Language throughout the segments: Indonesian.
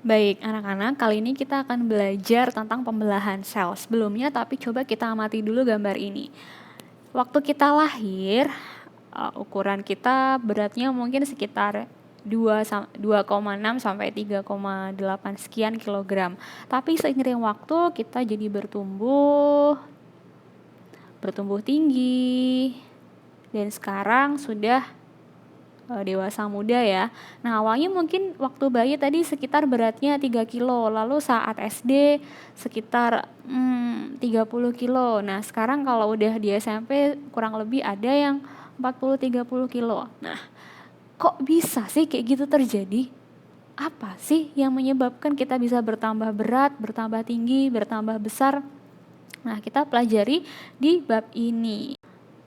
Baik, anak-anak, kali ini kita akan belajar tentang pembelahan sel. Sebelumnya, tapi coba kita amati dulu gambar ini. Waktu kita lahir, ukuran kita beratnya mungkin sekitar 2,6 sampai 3,8 sekian kilogram. Tapi seiring waktu kita jadi bertumbuh tinggi, dan sekarang sudah dewasa muda ya. Nah, awalnya mungkin waktu bayi tadi sekitar beratnya 3 kilo, lalu saat SD sekitar 30 kilo. Nah, sekarang kalau udah di SMP kurang lebih ada yang 40-30 kilo. Nah, kok bisa sih kayak gitu terjadi? Apa sih yang menyebabkan kita bisa bertambah berat, bertambah tinggi, bertambah besar? Nah, kita pelajari di bab ini.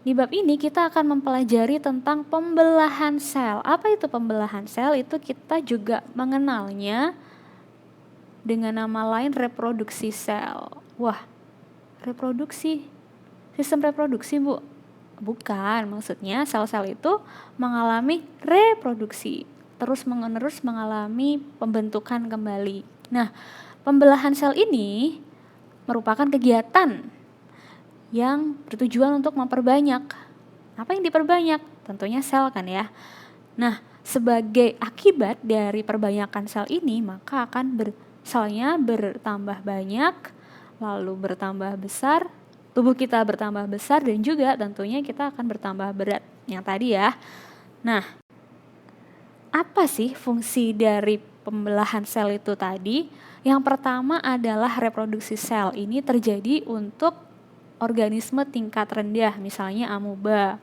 Di bab ini kita akan mempelajari tentang pembelahan sel. Apa itu pembelahan sel? Itu kita juga mengenalnya dengan nama lain reproduksi sel. Wah, reproduksi? Sistem reproduksi, Bu? Bukan, maksudnya sel-sel itu mengalami reproduksi, terus-menerus mengalami pembentukan kembali. Nah, pembelahan sel ini merupakan kegiatan yang bertujuan untuk memperbanyak. Apa yang diperbanyak? Tentunya sel kan ya. Nah, sebagai akibat dari perbanyakan sel ini, maka akan selnya bertambah banyak, lalu bertambah besar, tubuh kita bertambah besar, dan juga tentunya kita akan bertambah berat. Yang tadi ya. Nah, apa sih fungsi dari pembelahan sel itu tadi? Yang pertama adalah reproduksi sel. Ini terjadi untuk organisme tingkat rendah, misalnya amoeba.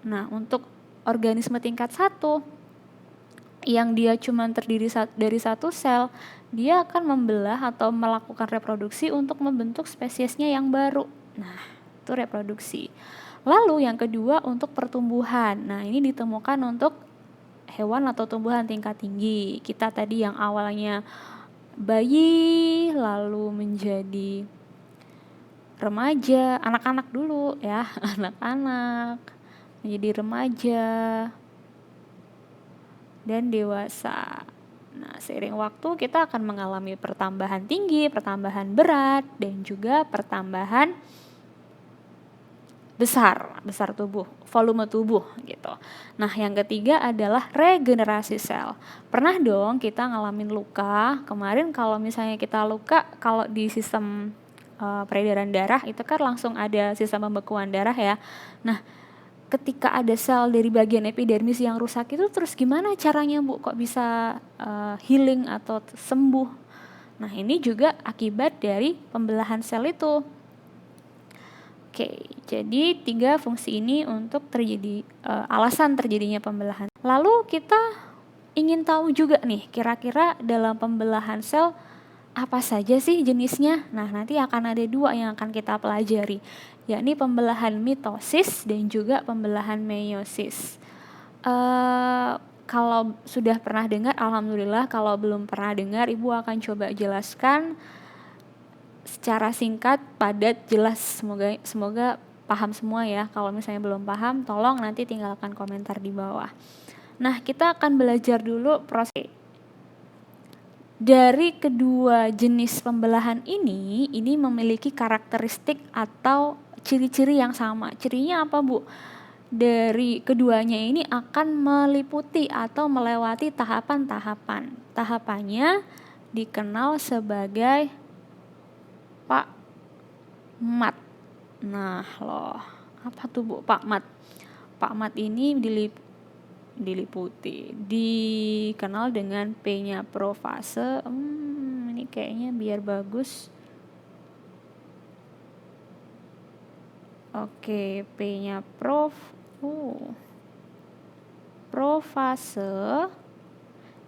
Nah, untuk organisme tingkat 1 yang dia cuma terdiri dari satu sel, dia akan membelah atau melakukan reproduksi untuk membentuk spesiesnya yang baru. Nah, itu reproduksi. Lalu yang kedua untuk pertumbuhan. Nah, ini ditemukan untuk hewan atau tumbuhan tingkat tinggi. Kita tadi yang awalnya bayi lalu menjadi remaja, anak-anak dulu ya, anak-anak menjadi remaja dan dewasa. Nah, seiring waktu kita akan mengalami pertambahan tinggi, pertambahan berat, dan juga pertambahan besar tubuh, volume tubuh gitu. Nah, yang ketiga adalah regenerasi sel. Pernah dong kita ngalamin luka. Kemarin kalau misalnya kita luka, kalau di sistem peredaran darah itu kan langsung ada sistem pembekuan darah ya. Nah, ketika ada sel dari bagian epidermis yang rusak itu terus gimana caranya, Bu? Kok bisa healing atau sembuh? Nah, ini juga akibat dari pembelahan sel itu. Oke, jadi 3 fungsi ini untuk terjadi alasan terjadinya pembelahan. Lalu kita ingin tahu juga nih, kira-kira dalam pembelahan sel apa saja sih jenisnya? Nah, nanti akan ada 2 yang akan kita pelajari, yakni pembelahan mitosis dan juga pembelahan meiosis. Kalau sudah pernah dengar, alhamdulillah. Kalau belum pernah dengar, Ibu akan coba jelaskan secara singkat, padat, jelas. Semoga paham semua ya. Kalau misalnya belum paham, tolong nanti tinggalkan komentar di bawah. Nah, kita akan belajar dulu proses. Dari kedua jenis pembelahan ini memiliki karakteristik atau ciri-ciri yang sama. Cirinya apa, Bu? Dari keduanya ini akan meliputi atau melewati tahapan-tahapan. Tahapannya dikenal sebagai PAKMAT. Nah, loh, apa tuh, Bu, PAKMAT? PAKMAT ini dikenal dengan P-nya profase. Ini kayaknya biar bagus. Oke, P-nya profase,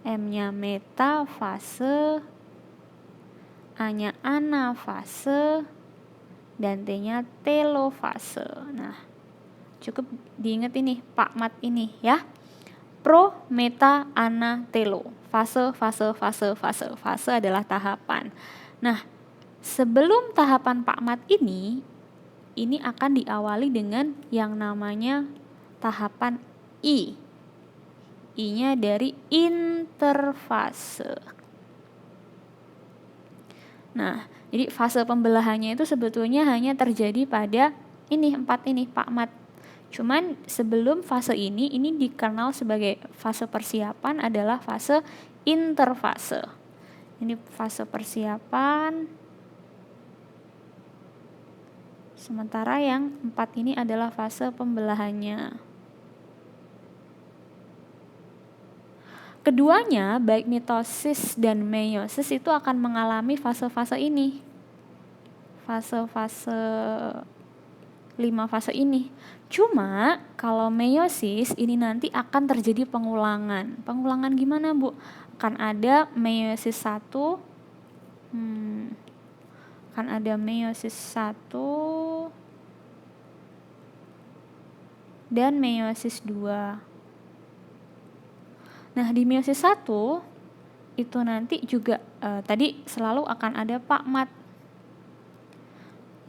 M-nya metafase, A-nya anafase, dan T-nya telofase. Nah, cukup diingat ini, PAKMAT ini ya. Pro, meta, ana, telo. Fase adalah tahapan. Nah, sebelum tahapan PAKMAT ini akan diawali dengan yang namanya tahapan I. I-nya dari interfase. Nah, jadi fase pembelahannya itu sebetulnya hanya terjadi pada ini 4 ini, Pak Mat. Cuman sebelum fase ini dikenal sebagai fase persiapan adalah fase interfase. Ini fase persiapan. Sementara yang 4 ini adalah fase pembelahannya. Keduanya, baik mitosis dan meiosis itu akan mengalami fase-fase ini. Fase-fase 5 fase ini. Cuma kalau meiosis ini nanti akan terjadi pengulangan. Pengulangan gimana, Bu? Akan ada meiosis 1. Akan ada meiosis 1 dan meiosis 2. Nah, di meiosis 1 itu nanti juga tadi selalu akan ada Pak Mat.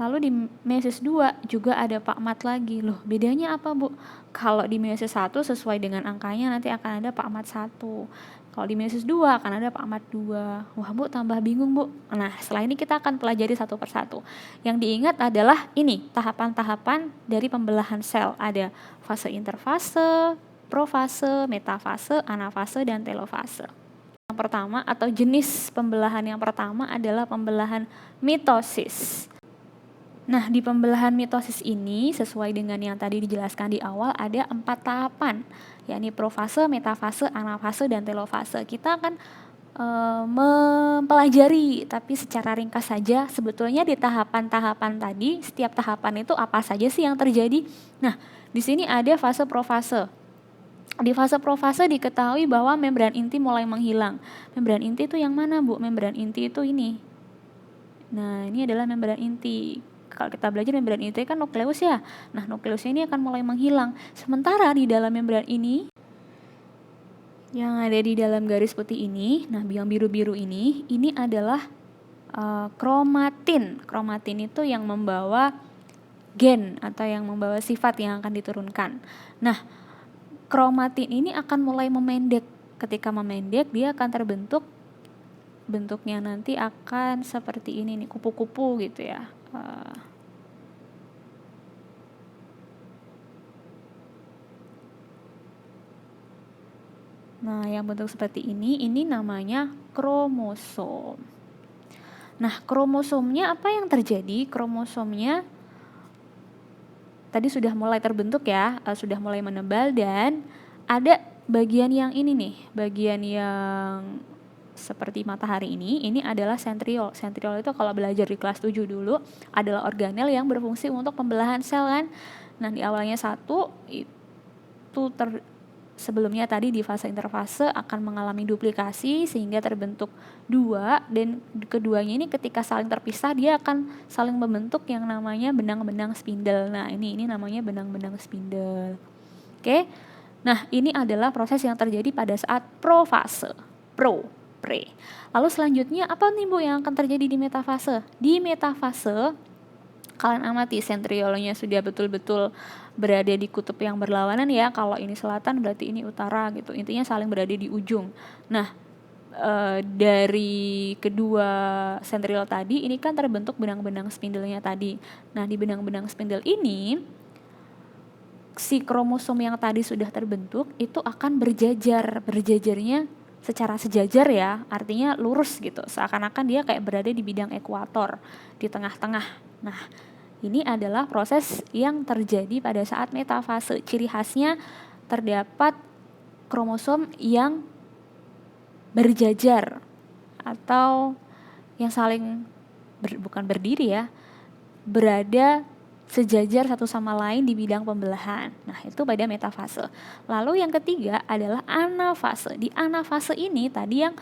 Lalu di meiosis 2 juga ada Pak Mat lagi. Loh, bedanya apa, Bu? Kalau di meiosis 1 sesuai dengan angkanya nanti akan ada Pak Mat 1. Kalau di meiosis 2 akan ada Pak Mat 2. Wah, Bu, tambah bingung, Bu. Nah, setelah ini kita akan pelajari satu persatu. Yang diingat adalah ini, tahapan-tahapan dari pembelahan sel. Ada fase interfase, profase, metafase, anafase, dan telofase. Yang pertama atau jenis pembelahan yang pertama adalah pembelahan mitosis. Nah, di pembelahan mitosis ini sesuai dengan yang tadi dijelaskan di awal ada 4 tahapan, yakni profase, metafase, anafase, dan telofase. Kita akan mempelajari, tapi secara ringkas saja. Sebetulnya di tahapan-tahapan tadi, setiap tahapan itu apa saja sih yang terjadi? Nah, di sini ada fase profase. Di fase profase diketahui bahwa membran inti mulai menghilang. Membran inti itu yang mana, Bu? Membran inti itu ini. Nah, ini adalah membran inti. Kalau kita belajar membran inti kan nukleus ya. Nah, nukleusnya ini akan mulai menghilang. Sementara di dalam membran ini, yang ada di dalam garis putih ini, nah yang biru-biru ini adalah kromatin. Kromatin itu yang membawa gen atau yang membawa sifat yang akan diturunkan. Nah, kromatin ini akan mulai memendek. Ketika memendek, dia akan terbentuk, bentuknya nanti akan seperti ini nih, kupu-kupu gitu ya. Nah, yang bentuk seperti ini namanya kromosom. Nah, kromosomnya apa yang terjadi? Kromosomnya tadi sudah mulai terbentuk ya, sudah mulai menebal, dan ada bagian yang ini nih, bagian yang seperti matahari ini adalah sentriol. Sentriol itu kalau belajar di kelas 7 dulu adalah organel yang berfungsi untuk pembelahan sel kan. Nah, di awalnya 1 itu sebelumnya tadi di fase interfase akan mengalami duplikasi sehingga terbentuk 2, dan keduanya ini ketika saling terpisah dia akan saling membentuk yang namanya benang-benang spindle. Nah, ini namanya benang-benang spindle. Oke. Nah, ini adalah proses yang terjadi pada saat profase. Pre. Lalu selanjutnya apa nih, Bu, yang akan terjadi di metafase? Di metafase kalian amati sentriolnya sudah betul-betul berada di kutub yang berlawanan ya. Kalau ini selatan berarti ini utara gitu. Intinya saling berada di ujung. Nah, dari kedua sentriol tadi ini kan terbentuk benang-benang spindlenya tadi. Nah, di benang-benang spindle ini si kromosom yang tadi sudah terbentuk itu akan berjajar. Berjajarnya secara sejajar ya, artinya lurus gitu. Seakan-akan dia kayak berada di bidang ekuator, di tengah-tengah. Nah, ini adalah proses yang terjadi pada saat metafase. Ciri khasnya terdapat kromosom yang berjajar atau yang saling bukan berdiri ya, berada sejajar satu sama lain di bidang pembelahan. Nah, itu pada metafase. Lalu yang ketiga adalah anafase. Di anafase ini tadi yang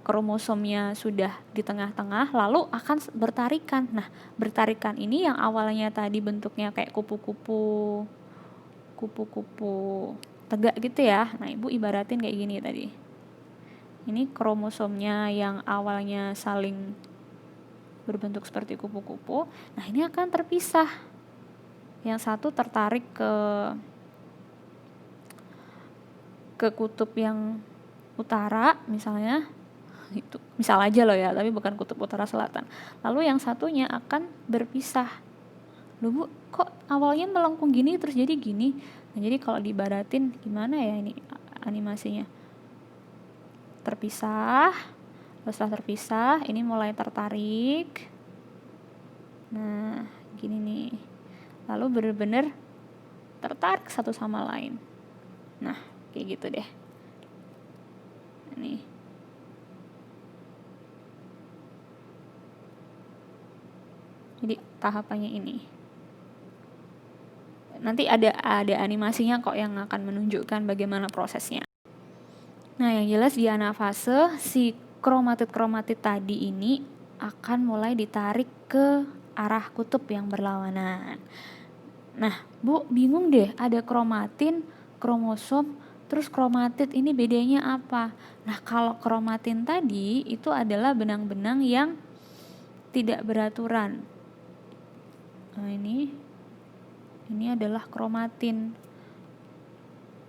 kromosomnya sudah di tengah-tengah lalu akan bertarikan. Nah, bertarikan ini yang awalnya tadi bentuknya kayak kupu-kupu tegak gitu ya. Nah, Ibu ibaratin kayak gini tadi. Ini kromosomnya yang awalnya saling berbentuk seperti kupu-kupu. Nah, ini akan terpisah. Yang satu tertarik ke ke kutub yang utara misalnya, itu misal aja loh ya, tapi bukan kutub utara selatan. Lalu yang satunya akan berpisah. Loh Bu, kok awalnya melengkung gini terus jadi gini? Nah, jadi kalau diibaratin gimana ya ini animasinya? Terpisah, setelah terpisah ini mulai tertarik. Nah, gini nih. Lalu bener-bener tertarik satu sama lain. Nah, kayak gitu deh. Nih. Jadi tahapannya ini. Nanti ada animasinya kok yang akan menunjukkan bagaimana prosesnya. Nah, yang jelas di anafase si kromatid-kromatid tadi ini akan mulai ditarik ke arah kutub yang berlawanan. Nah, Bu, bingung deh, ada kromatin, kromosom, terus kromatid ini bedanya apa? Nah, kalau kromatin tadi itu adalah benang-benang yang tidak beraturan. Nah, ini adalah kromatin.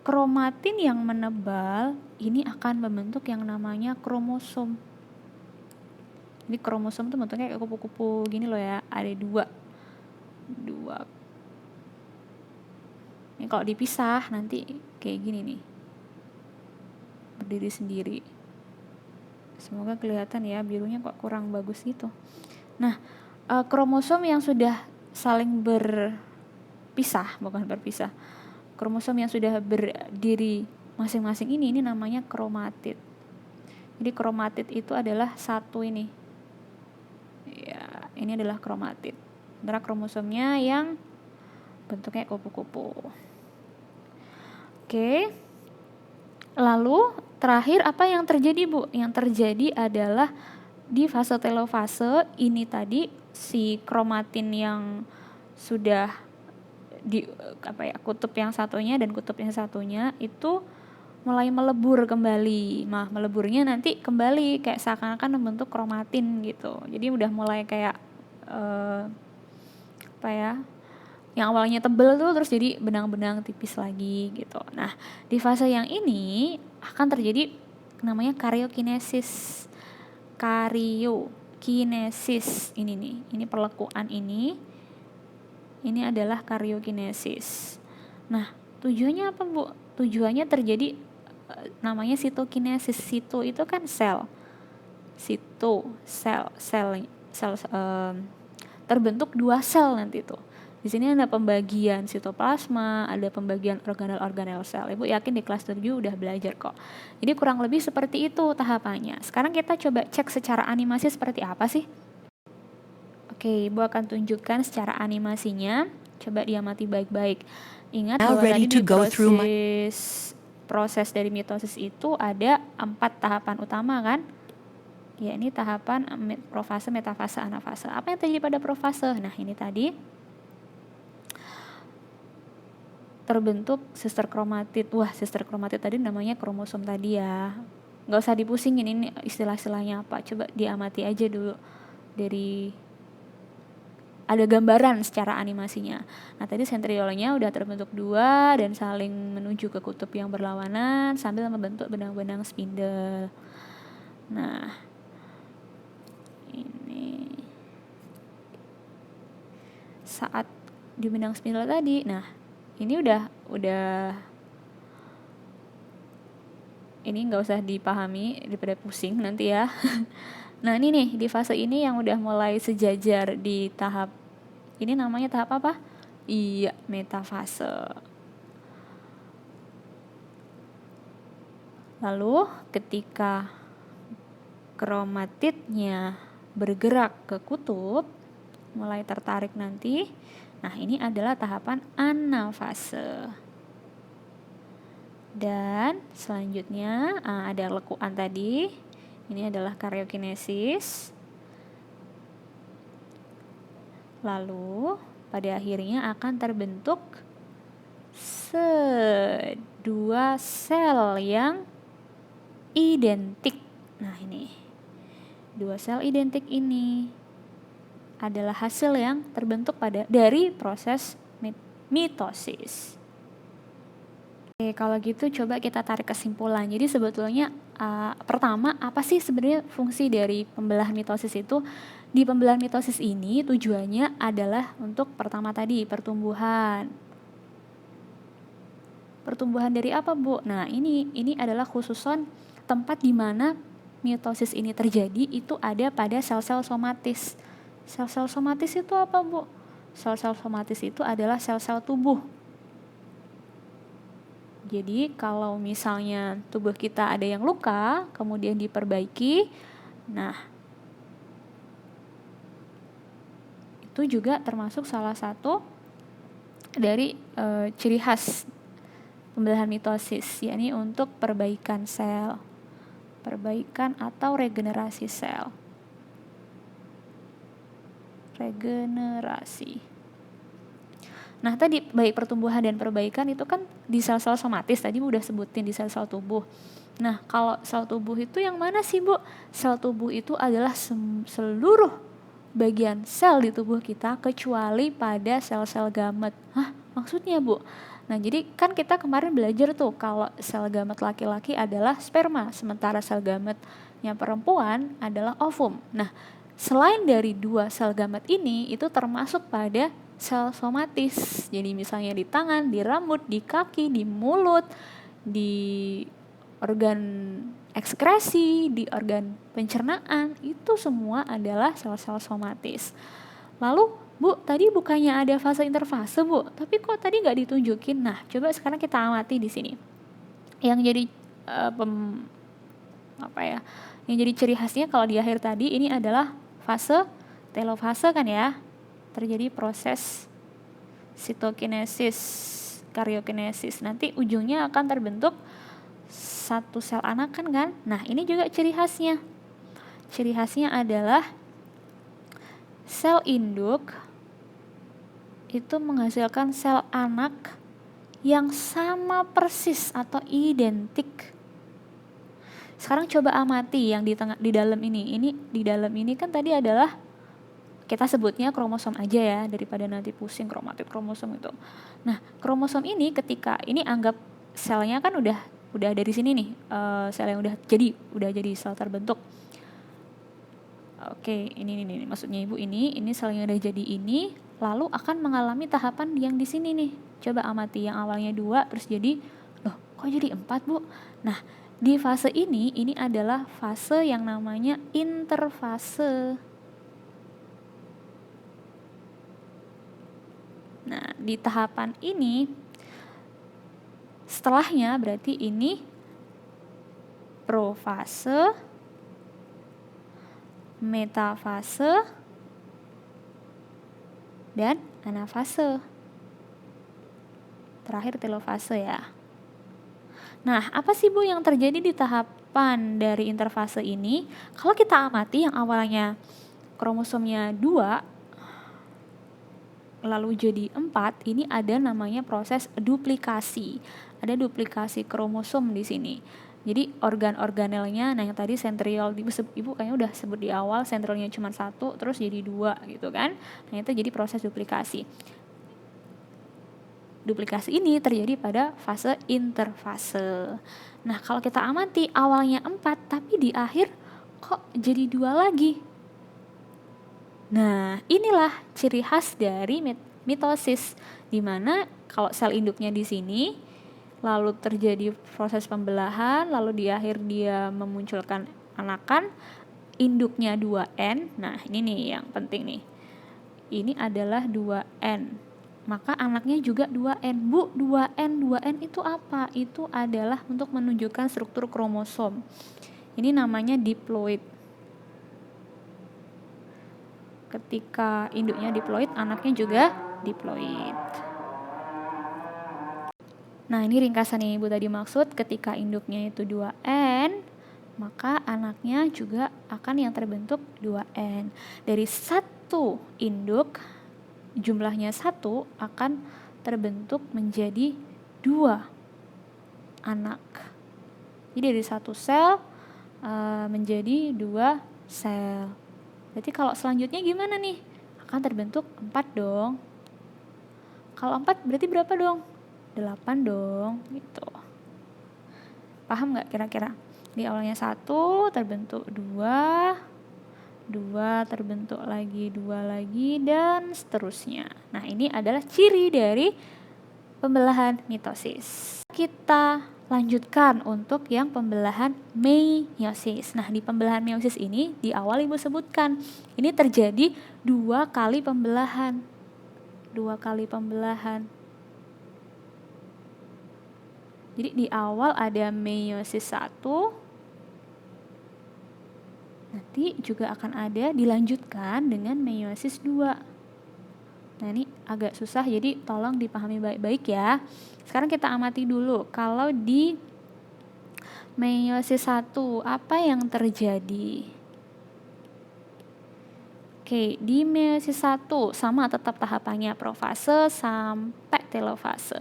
Kromatin yang menebal ini akan membentuk yang namanya kromosom. Jadi kromosom itu bentuknya kayak kupu-kupu gini loh ya, ada dua. Ini kalau dipisah nanti kayak gini nih, berdiri sendiri. Semoga kelihatan ya, birunya kok kurang bagus gitu. Nah, kromosom yang sudah saling berpisah, bukan berpisah. Kromosom yang sudah berdiri masing-masing ini namanya kromatid. Jadi kromatid itu adalah satu ini. Ya, ini adalah kromatid. Antara kromosomnya yang bentuknya kupu-kupu. Oke. Lalu terakhir apa yang terjadi, Bu? Yang terjadi adalah di fase telofase ini tadi si kromatin yang sudah di kutub yang satunya dan kutub yang satunya itu mulai melebur kembali. Nah, meleburnya nanti kembali kayak seakan-akan membentuk kromatin gitu. Jadi udah mulai kayak yang awalnya tebel tuh terus jadi benang-benang tipis lagi gitu. Nah, di fase yang ini akan terjadi namanya karyokinesis. Karyokinesis ini nih. Ini perlekuan ini. Ini adalah karyokinesis. Nah, tujuannya apa, Bu? Tujuannya terjadi namanya sitokinesis. Sito itu kan sel. Terbentuk 2 sel nanti tuh. Di sini ada pembagian sitoplasma, ada pembagian organel-organel sel. Ibu yakin di kelas 7 udah belajar kok. Jadi kurang lebih seperti itu tahapannya. Sekarang kita coba cek secara animasi seperti apa sih? Oke, Ibu akan tunjukkan secara animasinya. Coba diamati baik-baik. Ingat bahwa tadi di proses dari mitosis itu ada 4 tahapan utama kan? Ya, ini tahapan profase, metafase, anafase. Apa yang terjadi pada profase? Nah, ini tadi terbentuk sister kromatid. Wah, sister kromatid tadi namanya kromosom tadi ya. Nggak usah dipusingin ini istilah-istilahnya apa. Coba diamati aja dulu dari ada gambaran secara animasinya. Nah, tadi sentriolnya udah terbentuk 2 dan saling menuju ke kutub yang berlawanan sambil membentuk benang-benang spindle. Nah, ini saat di benang spindle tadi, nah ini udah ini nggak usah dipahami daripada pusing nanti ya. Nah, ini nih di fase ini yang udah mulai sejajar di tahap ini namanya tahap apa? Iya, metafase. Lalu ketika kromatidnya bergerak ke kutub, mulai tertarik nanti. Nah, ini adalah tahapan anafase. Dan selanjutnya ada lekuan tadi. Ini adalah karyokinesis. Lalu pada akhirnya akan terbentuk 2 sel yang identik. Nah, ini 2 sel identik ini adalah hasil yang terbentuk dari proses mitosis. Oke, kalau gitu coba kita tarik kesimpulan. Jadi sebetulnya pertama, apa sih sebenarnya fungsi dari pembelahan mitosis itu? Di pembelahan mitosis ini tujuannya adalah untuk pertama tadi pertumbuhan. Pertumbuhan dari apa, Bu? Nah, ini adalah khususon tempat di mana mitosis ini terjadi itu ada pada sel-sel somatis. Sel-sel somatis itu apa, Bu? Sel-sel somatis itu adalah sel-sel tubuh. Jadi kalau misalnya tubuh kita ada yang luka, kemudian diperbaiki, nah itu juga termasuk salah satu dari ciri khas pembelahan mitosis, yakni untuk perbaikan sel, perbaikan atau regenerasi sel. Regenerasi. Nah tadi baik pertumbuhan dan perbaikan itu kan di sel-sel somatis, tadi udah sebutin di sel-sel tubuh. Nah kalau sel tubuh itu yang mana sih, Bu? Sel tubuh itu adalah seluruh bagian sel di tubuh kita kecuali pada sel-sel gamet. Hah, maksudnya, Bu? Nah jadi kan kita kemarin belajar tuh kalau sel gamet laki-laki adalah sperma, sementara sel gametnya perempuan adalah ovum. Nah selain dari dua sel gamet ini itu termasuk pada sel somatis. Jadi misalnya di tangan, di rambut, di kaki, di mulut, di organ ekskresi, di organ pencernaan, itu semua adalah sel-sel somatis. Lalu, Bu, tadi bukannya ada fase interfase, Bu, tapi kok tadi nggak ditunjukin? Nah, coba sekarang kita amati di sini. Yang jadi yang jadi ciri khasnya kalau di akhir tadi ini adalah fase telofase kan ya. Terjadi proses sitokinesis, karyokinesis. Nanti ujungnya akan terbentuk satu sel anakan kan. Nah ini juga ciri khasnya. Ciri khasnya adalah sel induk itu menghasilkan sel anak yang sama persis atau identik. Sekarang coba amati yang di dalam ini. Ini di dalam ini kan tadi adalah kita sebutnya kromosom aja ya, daripada nanti pusing kromatid kromosom itu. Nah, kromosom ini ketika ini anggap selnya kan udah dari sini nih, sel yang udah jadi sel terbentuk. Oke, ini maksudnya Ibu ini selnya udah jadi ini, lalu akan mengalami tahapan yang di sini nih. Coba amati yang awalnya 2 terus jadi, loh kok jadi 4, Bu? Nah, di fase ini adalah fase yang namanya interfase. Nah, di tahapan ini, setelahnya berarti ini profase, metafase, dan anafase. Terakhir telofase ya. Nah, apa sih, Bu, yang terjadi di tahapan dari interfase ini? Kalau kita amati yang awalnya kromosomnya 2, lalu jadi 4, ini ada namanya proses duplikasi. Ada duplikasi kromosom di sini. Jadi organ-organelnya, nah yang tadi sentriol, Ibu kayaknya udah sebut di awal, sentriolnya cuma 1, terus jadi 2 gitu kan. Nah itu jadi proses duplikasi. Duplikasi ini terjadi pada fase interfase. Nah kalau kita amati awalnya 4, tapi di akhir kok jadi 2 lagi. Nah, inilah ciri khas dari mitosis, di mana kalau sel induknya di sini, lalu terjadi proses pembelahan, lalu di akhir dia memunculkan anakan, induknya 2N. Nah, ini nih yang penting nih. Ini adalah 2N. Maka anaknya juga 2N. Bu, 2N itu apa? Itu adalah untuk menunjukkan struktur kromosom. Ini namanya diploid. Ketika induknya diploid, anaknya juga diploid. Nah, ini ringkasan yang Ibu tadi maksud, ketika induknya itu 2N, maka anaknya juga akan yang terbentuk 2N. Dari satu induk, jumlahnya 1 akan terbentuk menjadi 2 anak. Jadi dari satu sel menjadi 2 sel. Berarti kalau selanjutnya gimana nih? Akan terbentuk 4 dong. Kalau 4 berarti berapa dong? 8 dong, gitu. Paham nggak kira-kira? Di awalnya 1 terbentuk 2 terbentuk lagi 2 lagi, dan seterusnya. Nah, ini adalah ciri dari pembelahan mitosis. Kita lanjutkan untuk yang pembelahan meiosis. Nah, di pembelahan meiosis ini di awal Ibu sebutkan, ini terjadi 2 kali pembelahan. 2 kali pembelahan. Jadi di awal ada meiosis 1, nanti juga akan ada dilanjutkan dengan meiosis 2. Nah, ini agak susah, jadi tolong dipahami baik-baik ya. Sekarang kita amati dulu, kalau di meiosis 1 apa yang terjadi? Oke, di meiosis 1 sama tetap tahapannya, profase sampai telofase.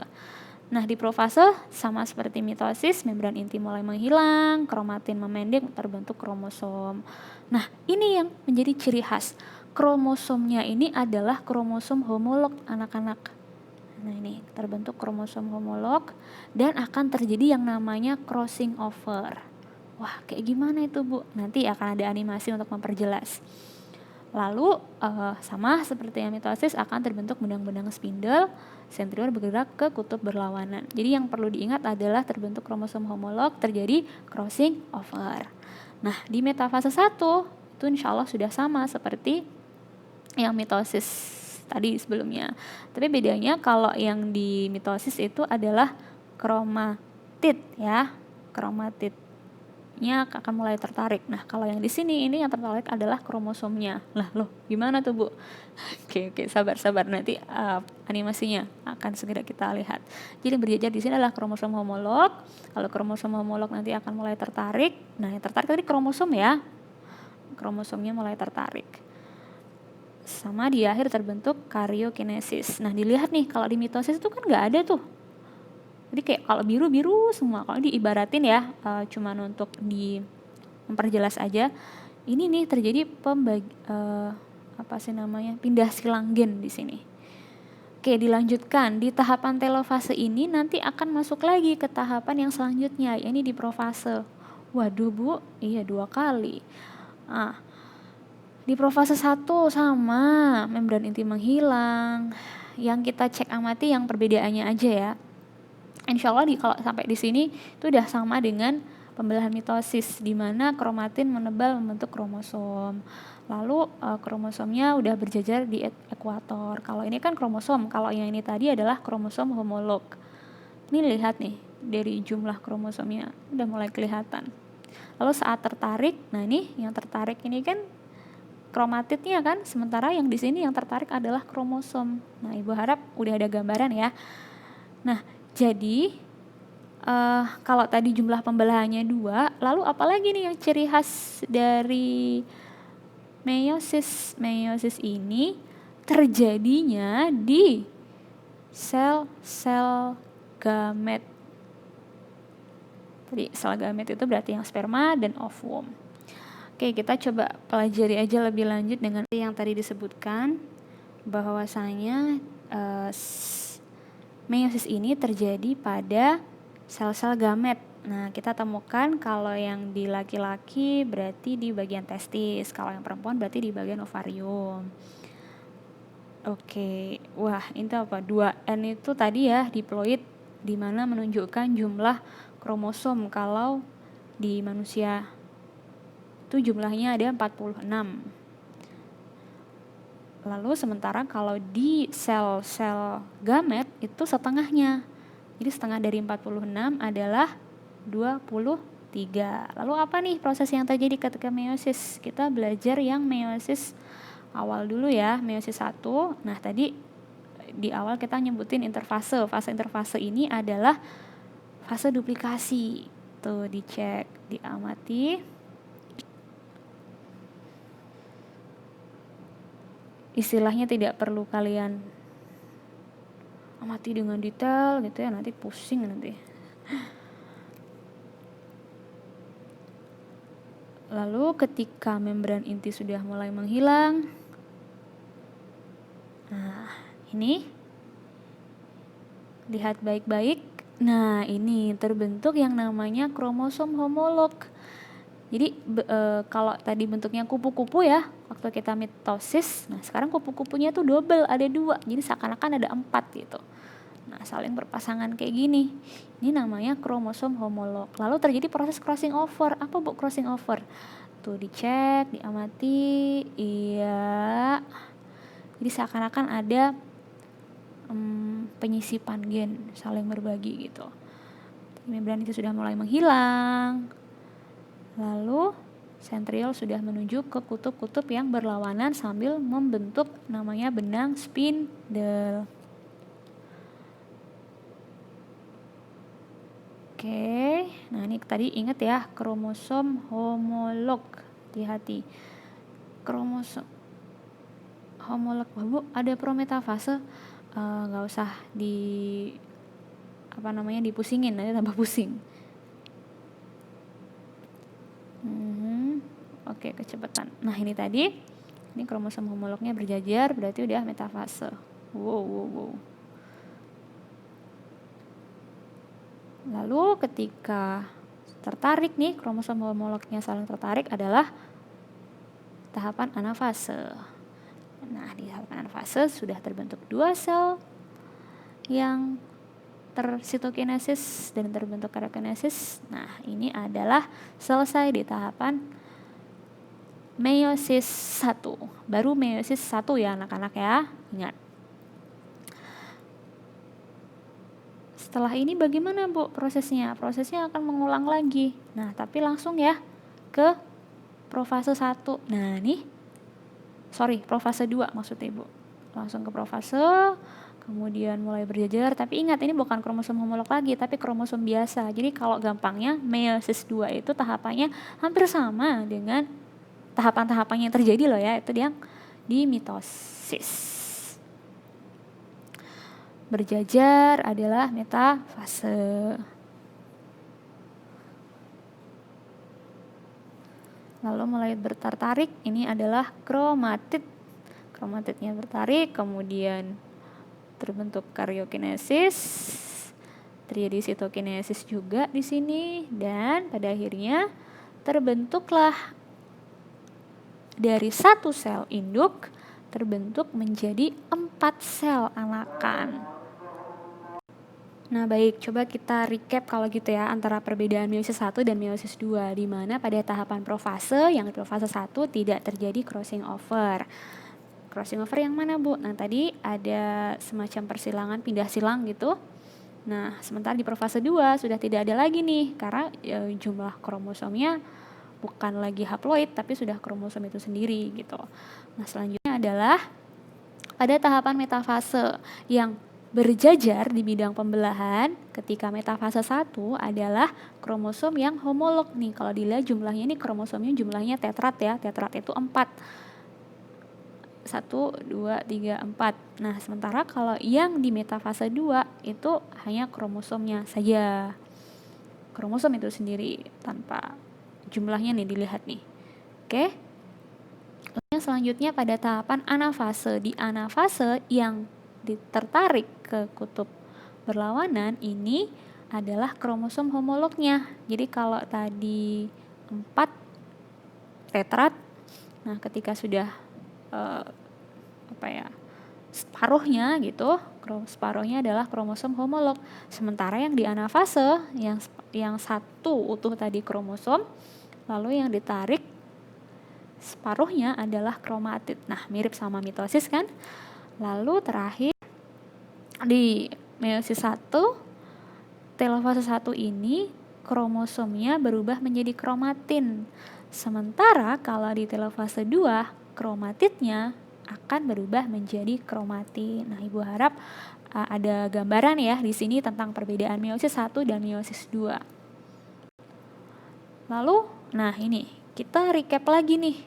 Nah, di profase sama seperti mitosis, membran inti mulai menghilang, kromatin memendek, terbentuk kromosom. Nah, ini yang menjadi ciri khas. Kromosomnya ini adalah kromosom homolog, anak-anak. Nah, ini terbentuk kromosom homolog dan akan terjadi yang namanya crossing over. Wah, kayak gimana itu, Bu? Nanti akan ada animasi untuk memperjelas. Lalu sama seperti yang mitosis akan terbentuk benang-benang spindle, sentriol bergerak ke kutub berlawanan. Jadi yang perlu diingat adalah terbentuk kromosom homolog, terjadi crossing over. Nah, di metafase 1 itu insya Allah sudah sama seperti yang mitosis tadi sebelumnya. Tapi bedanya kalau yang di mitosis itu adalah kromatid ya, kromatid akan mulai tertarik. Nah, kalau yang di sini ini yang tertarik adalah kromosomnya. Lah, loh, gimana tuh, Bu? Oke, sabar nanti animasinya akan segera kita lihat. Jadi berjejer di sini adalah kromosom homolog. Kalau kromosom homolog nanti akan mulai tertarik. Nah, yang tertarik tadi kromosom ya. Kromosomnya mulai tertarik. Sama di akhir terbentuk karyokinesis. Nah, dilihat nih kalau di mitosis itu kan nggak ada tuh. Jadi kayak kalau biru semua, kalau diibaratin ya, cuman untuk memperjelas aja, ini nih terjadi pindah silang gen di sini. Oke, dilanjutkan di tahapan telofase ini nanti akan masuk lagi ke tahapan yang selanjutnya, ini di profase. Waduh, Bu, iya 2 kali. Di profase 1 sama membran inti menghilang. Yang kita cek amati yang perbedaannya aja ya. Insya Allah kalau sampai di sini itu udah sama dengan pembelahan mitosis, di mana kromatin menebal membentuk kromosom. Lalu kromosomnya udah berjajar di ekuator. Kalau ini kan kromosom, kalau yang ini tadi adalah kromosom homolog. Ini lihat nih dari jumlah kromosomnya udah mulai kelihatan. Lalu saat tertarik, nah ini yang tertarik ini kan kromatidnya kan, sementara yang di sini yang tertarik adalah kromosom. Nah, Ibu harap udah ada gambaran ya. Nah, jadi kalau tadi jumlah pembelahannya 2, lalu apalagi nih yang ciri khas dari meiosis? Meiosis ini terjadinya di sel-sel gamet. Jadi sel gamet itu berarti yang sperma dan ovum. Oke, kita coba pelajari aja lebih lanjut dengan yang tadi disebutkan, bahwasanya meiosis ini terjadi pada sel-sel gamet. Nah, kita temukan kalau yang di laki-laki berarti di bagian testis, kalau yang perempuan berarti di bagian ovarium. Oke, wah ini apa? 2N itu tadi ya diploid, di mana menunjukkan jumlah kromosom. Kalau di manusia itu jumlahnya ada 46. Lalu sementara kalau di sel-sel gamet itu setengahnya. Jadi setengah dari 46 adalah 23. Lalu apa nih proses yang terjadi ketika meiosis? Kita belajar yang meiosis awal dulu ya, meiosis 1. Nah, tadi di awal kita nyebutin interfase. Fase interfase ini adalah fase duplikasi. Tuh dicek, diamati. Istilahnya tidak perlu kalian amati dengan detail gitu ya, nanti pusing nanti. Lalu ketika membran inti sudah mulai menghilang, nah ini Lihat baik-baik. Nah, ini terbentuk yang namanya kromosom homolog. Jadi kalau tadi bentuknya kupu-kupu ya, waktu kita mitosis, nah sekarang kupu-kupunya tuh double, ada 2, jadi seakan-akan ada 4 gitu. Nah, saling berpasangan kayak gini. Ini namanya kromosom homolog. Lalu terjadi proses crossing over. Apa Bu crossing over? Tuh dicek, diamati, iya. Jadi seakan-akan ada penyisipan gen, saling berbagi gitu. Membran itu sudah mulai menghilang. Lalu sentriol sudah menuju ke kutub-kutub yang berlawanan sambil membentuk namanya benang spindle. Oke, nah ini tadi ingat ya, kromosom homolog. Hati-hati. Kromosom homolog, Bu, ada prometafase, nggak usah dipusingin, nanti tambah pusing. Oke, kecepatan. Nah ini tadi, ini kromosom homolognya berjajar, berarti udah metafase. Wow. Lalu ketika tertarik nih, kromosom homolognya saling tertarik adalah tahapan anafase. Nah, di tahapan anafase sudah terbentuk 2 sel yang tersitokinesis dan terbentuk karyokinesis. Nah, ini adalah selesai di tahapan meiosis 1. Baru meiosis 1 ya anak-anak ya. Ingat. Setelah ini bagaimana Bu prosesnya? Prosesnya akan mengulang lagi. Nah, tapi langsung ya ke profase 1. Nah, profase 2 maksudnya Bu. Langsung ke profase, kemudian mulai berjajar. Tapi ingat, ini bukan kromosom homolog lagi, tapi kromosom biasa. Jadi kalau gampangnya meiosis 2 itu tahapannya hampir sama dengan tahapan-tahapan yang terjadi loh ya, itu yang di mitosis. Berjajar adalah metafase. Lalu mulai bertarik, ini adalah kromatid. Kromatidnya bertarik, kemudian terbentuk karyokinesis, terjadi sitokinesis juga di sini, dan pada akhirnya terbentuklah dari 1 sel induk terbentuk menjadi 4 sel anakan. Nah baik, coba kita recap kalau gitu ya antara perbedaan meiosis 1 dan meiosis 2, di mana pada tahapan profase, yang di profase 1 tidak terjadi crossing over. Crossing over yang mana Bu? Nah tadi ada semacam persilangan pindah silang gitu. Nah sementara di profase 2 sudah tidak ada lagi nih, karena jumlah kromosomnya bukan lagi haploid tapi sudah kromosom itu sendiri gitu. Nah selanjutnya adalah pada tahapan metafase yang berjajar di bidang pembelahan. Ketika metafase 1 adalah kromosom yang homolog nih. Kalau dilihat jumlahnya ini kromosomnya jumlahnya tetrat ya. Tetrat itu 4. 1, 2, 3, 4. Nah sementara kalau yang di metafase 2 itu hanya kromosomnya saja. Kromosom itu sendiri tanpa jumlahnya nih dilihat nih. Oke. Lalu selanjutnya pada tahapan anafase. Di anafase yang tertarik ke kutub berlawanan ini adalah kromosom homolognya. Jadi kalau tadi 4 tetrat, nah ketika sudah separuhnya gitu, separuhnya adalah kromosom homolog. Sementara yang di anafase yang 1 utuh tadi kromosom, lalu yang ditarik separuhnya adalah kromatid. Nah mirip sama mitosis kan. Lalu terakhir di meiosis 1, telofase 1 ini kromosomnya berubah menjadi kromatin. Sementara kalau di telofase 2, kromatidnya akan berubah menjadi kromatin. Nah, Ibu harap ada gambaran ya di sini tentang perbedaan meiosis 1 dan meiosis 2. Lalu, nah ini kita recap lagi nih.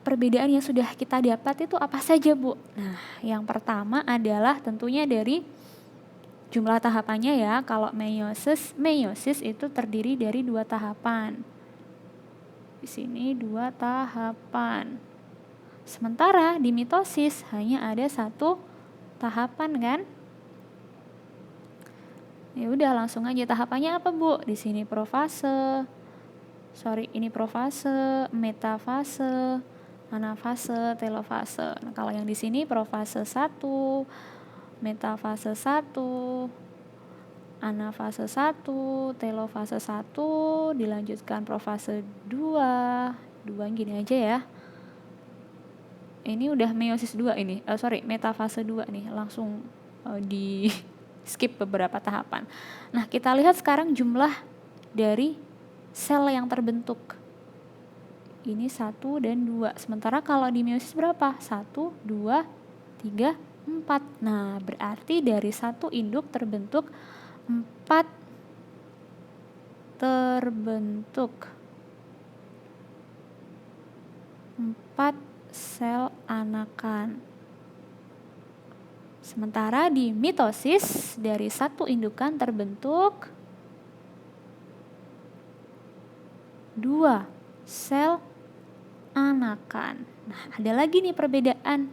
Perbedaan yang sudah kita dapat itu apa saja Bu? Nah yang pertama adalah tentunya dari jumlah tahapannya ya. Kalau meiosis itu terdiri dari 2 tahapan. Di sini 2 tahapan. Sementara di mitosis hanya ada satu tahapan kan? Ya udah langsung aja tahapannya apa Bu? Di sini profase. Ini profase, metafase, anafase, telofase. Nah, kalau yang di sini profase 1, metafase 1, anafase 1, telofase 1, dilanjutkan profase 2. Gini aja ya. Ini udah meiosis 2 ini. Metafase 2 nih. Langsung di skip beberapa tahapan. Nah, kita lihat sekarang jumlah dari sel yang terbentuk. Ini 1 dan 2. Sementara kalau di meiosis berapa? 1, 2, 3, 4. Nah, berarti dari satu induk terbentuk 4 sel anakan. Sementara di mitosis dari satu indukan terbentuk 2 sel anakan. Nah, ada lagi nih perbedaan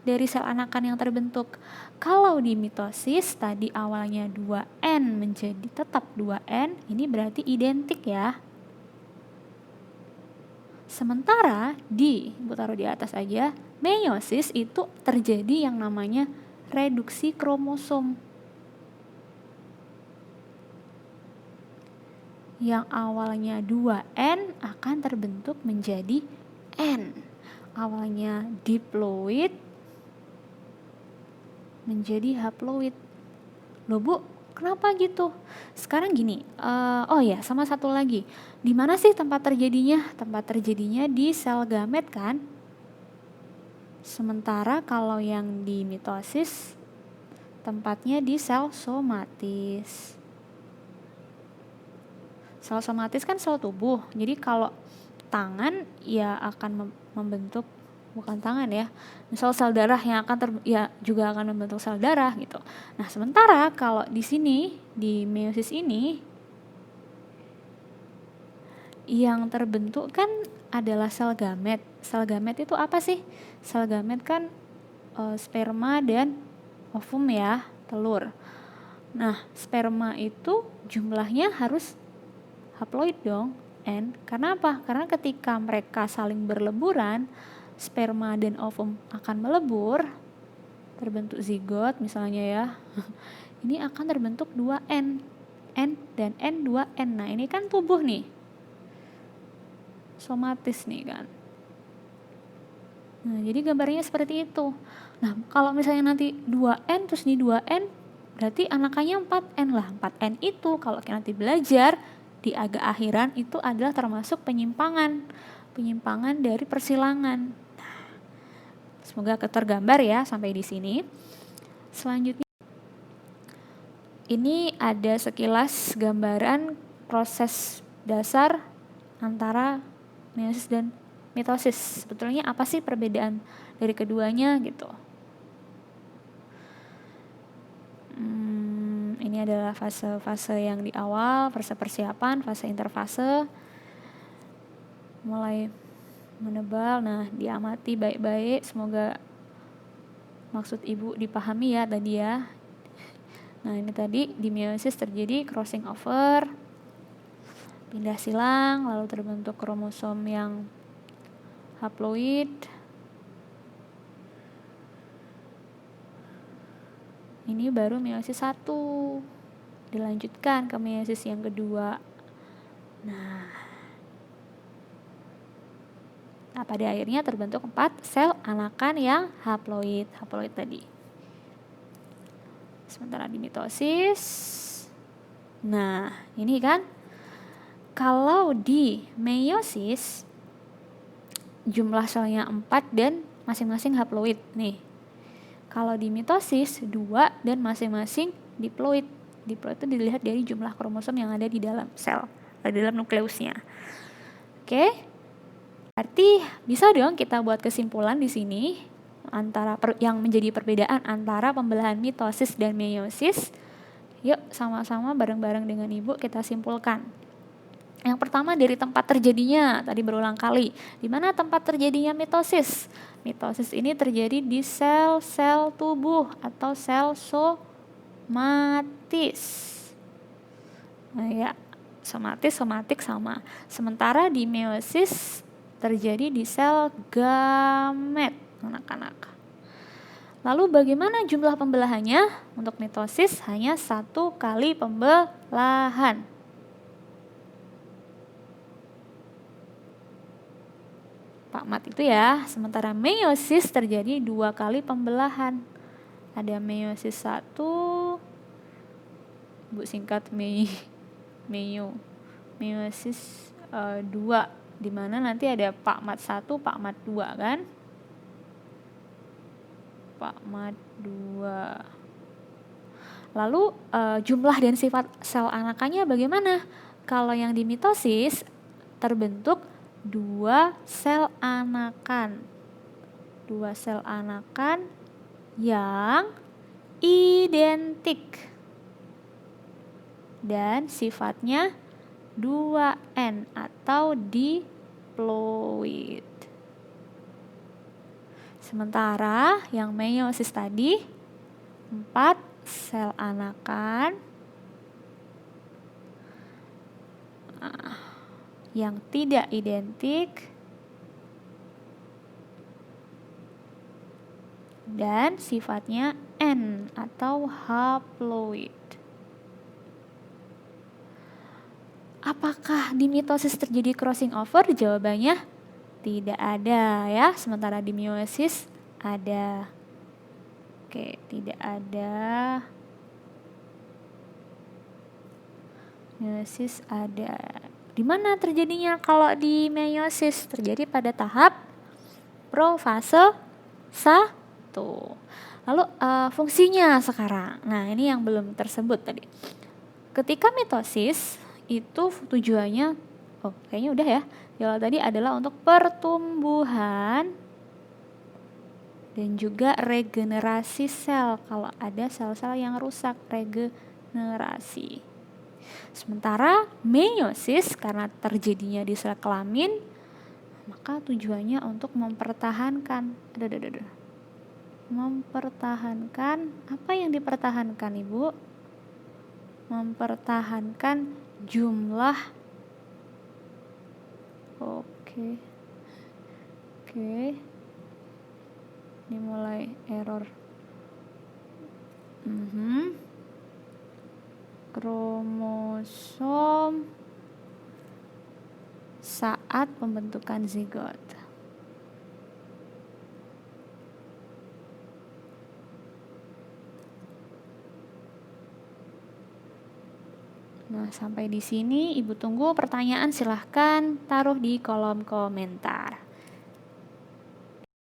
dari sel anakan yang terbentuk. Kalau di mitosis tadi awalnya 2N menjadi tetap 2N, ini berarti identik ya. Sementara Ibu taruh di atas aja, meiosis itu terjadi yang namanya reduksi kromosom. Yang awalnya 2N akan terbentuk menjadi N. Awalnya diploid menjadi haploid. Loh Bu, kenapa gitu? Sekarang gini, sama satu lagi. Di mana sih tempat terjadinya? Tempat terjadinya di sel gamet kan? Sementara kalau yang di mitosis tempatnya di sel somatis. Sel somatis kan sel tubuh. Jadi kalau tangan ya akan membentuk, bukan tangan ya, misal sel darah yang akan juga akan membentuk sel darah gitu. Nah, sementara kalau di sini di meiosis ini yang terbentuk kan adalah sel gamet. Sel gamet itu apa sih? Sel gamet kan sperma dan ovum ya, telur. Nah, sperma itu jumlahnya harus haploid dong, N. Karena apa? Karena ketika mereka saling berleburan, sperma dan ovum akan melebur, terbentuk zigot misalnya ya. Ini akan terbentuk 2N. N dan N 2N. Nah, ini kan tubuh nih. Somatis nih kan. Nah, jadi gambarnya seperti itu. Nah, kalau misalnya nanti 2N terus nih 2N, berarti anakannya 4N lah. 4N itu kalau nanti belajar di agak akhiran itu adalah termasuk penyimpangan dari persilangan. Nah, semoga tergambar ya sampai di sini. Selanjutnya ini ada sekilas gambaran proses dasar antara meiosis dan mitosis. Sebetulnya apa sih perbedaan dari keduanya gitu. Ini adalah fase-fase yang di awal, fase persiapan, fase interfase. Mulai menebal, nah diamati baik-baik, semoga maksud Ibu dipahami ya tadi ya. Nah, ini tadi di meiosis terjadi crossing over, pindah silang, lalu terbentuk kromosom yang haploid. Ini baru meiosis 1. Dilanjutkan ke meiosis yang kedua. Nah, pada akhirnya terbentuk 4 sel anakan yang haploid tadi. Sementara di mitosis, nah ini kan, kalau di meiosis jumlah selnya 4 dan masing-masing haploid nih. Kalau di mitosis 2 dan masing-masing diploid. Diploid itu dilihat dari jumlah kromosom yang ada di dalam sel, di dalam nukleusnya. Oke. Berarti bisa dong kita buat kesimpulan di sini antara yang menjadi perbedaan antara pembelahan mitosis dan meiosis. Yuk sama-sama bareng-bareng dengan Ibu kita simpulkan. Yang pertama dari tempat terjadinya, tadi berulang kali. Di mana tempat terjadinya mitosis? Mitosis ini terjadi di sel-sel tubuh atau sel somatis. Nah ya, somatik sama. Sementara di meiosis terjadi di sel gamet, anak-anak. Lalu bagaimana jumlah pembelahannya? Untuk mitosis hanya 1 kali pembelahan. Pak Mat itu ya. Sementara meiosis terjadi 2 kali pembelahan. Ada meiosis 1, Bu singkat meiosis 2, di mana nanti ada Pak Mat 1, Pak Mat 2 kan? Pak Mat 2. Lalu jumlah dan sifat sel anakannya bagaimana? Kalau yang di mitosis terbentuk 2 sel anakan. 2 sel anakan yang identik. Dan sifatnya 2N atau diploid. Sementara yang meiosis tadi 4 sel anakan yang tidak identik dan sifatnya N atau haploid. Apakah di mitosis terjadi crossing over? Jawabannya tidak ada ya, sementara di meiosis ada. Oke, tidak ada. Meiosis ada. Di mana terjadinya kalau di meiosis? Terjadi pada tahap profase 1. Lalu fungsinya sekarang. Nah, ini yang belum tersebut tadi. Ketika mitosis itu tujuannya, kayaknya udah ya. Yang tadi adalah untuk pertumbuhan dan juga regenerasi sel. Kalau ada sel-sel yang rusak, regenerasi. Sementara meiosis karena terjadinya di sel kelamin, maka tujuannya untuk mempertahankan. Mempertahankan, apa yang dipertahankan Ibu? Mempertahankan jumlah. Oke. Ini mulai error. Kromosom saat pembentukan zigot. Nah, sampai di sini Ibu tunggu pertanyaan, silahkan taruh di kolom komentar.